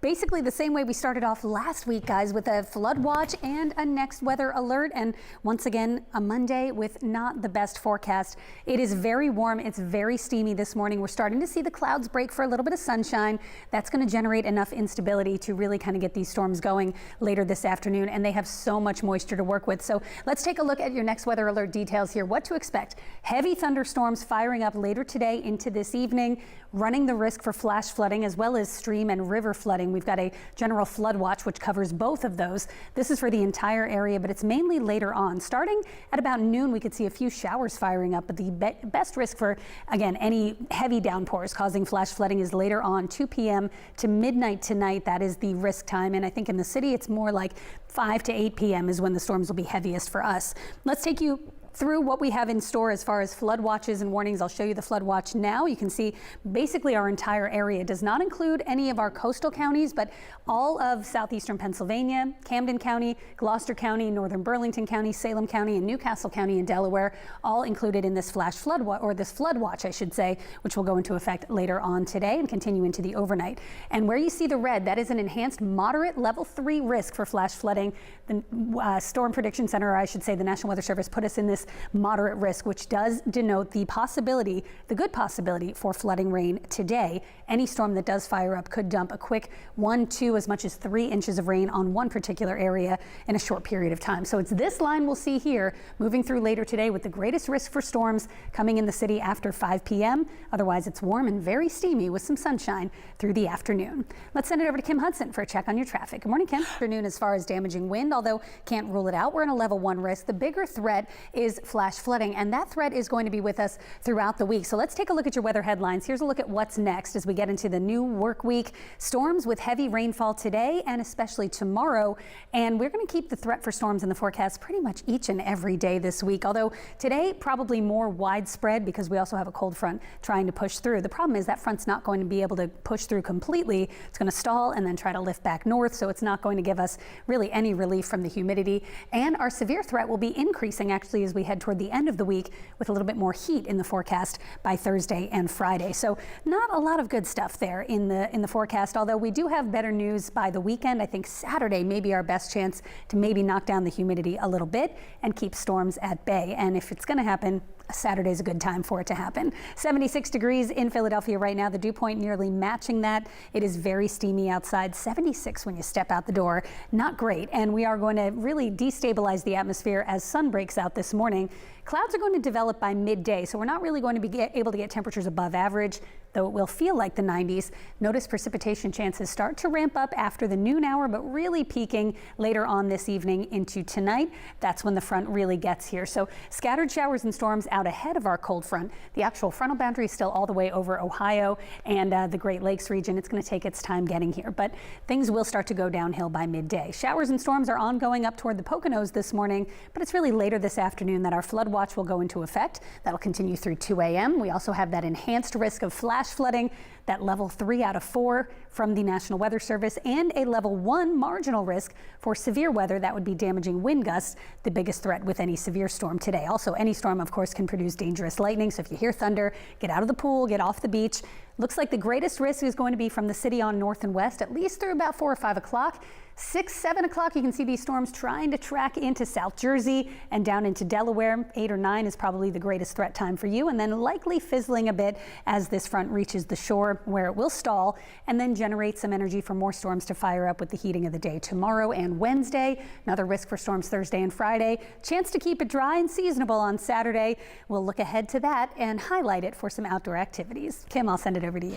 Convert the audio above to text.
Basically the same way we started off last week, guys, with a flood watch and a next weather alert. And once again, a Monday with not the best forecast. It is very warm. It's very steamy this morning. We're starting to see the clouds break for a little bit of sunshine. That's going to generate enough instability to really kind of get these storms going later this afternoon. And they have so much moisture to work with. So let's take a look at your next weather alert details here. What to expect. Heavy thunderstorms firing up later today into this evening, running the risk for flash flooding as well as stream and river flooding. We've got a general flood watch which covers both of those. This is for the entire area, but it's mainly later on. Starting at about noon, we could see a few showers firing up, but the best risk for, again, any heavy downpours causing flash flooding is later on, 2 p.m. to midnight tonight. That is the risk time, and I think in the city it's more like 5 to 8 p.m. is when the storms will be heaviest for us. Let's take you through what we have in store as far as flood watches and warnings. I'll show you the flood watch now. You can see basically our entire area does not include any of our coastal counties, but all of southeastern Pennsylvania, Camden County, Gloucester County, northern Burlington County, Salem County, and Newcastle County in Delaware, all included in this flash flood or this flood watch, I should say, which will go into effect later on today and continue into the overnight. And where you see the red, that is an enhanced moderate level 3 risk for flash flooding. The Storm Prediction Center, or I should say the National Weather Service, put us in this moderate risk, which does denote the possibility, the good possibility for flooding rain today. Any storm that does fire up could dump a quick 1, 2, as much as 3 inches of rain on one particular area in a short period of time. So it's this line we'll see here moving through later today with the greatest risk for storms coming in the city after 5 p.m. Otherwise, it's warm and very steamy with some sunshine through the afternoon. Let's send it over to Kim Hudson for a check on your traffic. Good morning, Kim. Afternoon as far as damaging wind, although can't rule it out. We're in a level 1 risk. The bigger threat is flash flooding, and that threat is going to be with us throughout the week. So let's take a look at your weather headlines. Here's a look at what's next as we get into the new work week. Storms with heavy rainfall today and especially tomorrow, and we're going to keep the threat for storms in the forecast pretty much each and every day this week, although today probably more widespread because we also have a cold front trying to push through. The problem is that front's not going to be able to push through completely. It's going to stall and then try to lift back north, so it's not going to give us really any relief from the humidity, and our severe threat will be increasing actually as we head toward the end of the week with a little bit more heat in the forecast by Thursday and Friday. So not a lot of good stuff there in the forecast, although we do have better news by the weekend. I think Saturday may be our best chance to maybe knock down the humidity a little bit and keep storms at bay. And if it's going to happen, Saturday's a good time for it to happen. 76 degrees in Philadelphia right now. The dew point nearly matching that. It is very steamy outside. 76 when you step out the door. Not great. And we are going to really destabilize the atmosphere as sun breaks out this morning. Clouds are going to develop by midday, so we're not really going to be able to get temperatures above average, though it will feel like the 90s. Notice precipitation chances start to ramp up after the noon hour, but really peaking later on this evening into tonight. That's when the front really gets here. So scattered showers and storms out ahead of our cold front. The actual frontal boundary is still all the way over Ohio and the Great Lakes region. It's going to take its time getting here, but things will start to go downhill by midday. Showers and storms are ongoing up toward the Poconos this morning, but it's really later this afternoon that our flood watch will go into effect. That'll continue through 2 a.m. We also have that enhanced risk of flash flooding, that level 3 out of 4 from the National Weather Service, and a level 1 marginal risk for severe weather. That would be damaging wind gusts, the biggest threat with any severe storm today. Also, any storm, of course, can produce dangerous lightning. So if you hear thunder, get out of the pool, get off the beach. Looks like the greatest risk is going to be from the city on north and west, at least through about 4 or 5 o'clock. 6, 7 o'clock, you can see these storms trying to track into South Jersey and down into Delaware. 8 or 9 is probably the greatest threat time for you, and then likely fizzling a bit as this front reaches the shore, where it will stall and then generate some energy for more storms to fire up with the heating of the day tomorrow and Wednesday. Another risk for storms Thursday and Friday. Chance to keep it dry and seasonable on Saturday. We'll look ahead to that and highlight it for some outdoor activities. Kim, I'll send it over to you.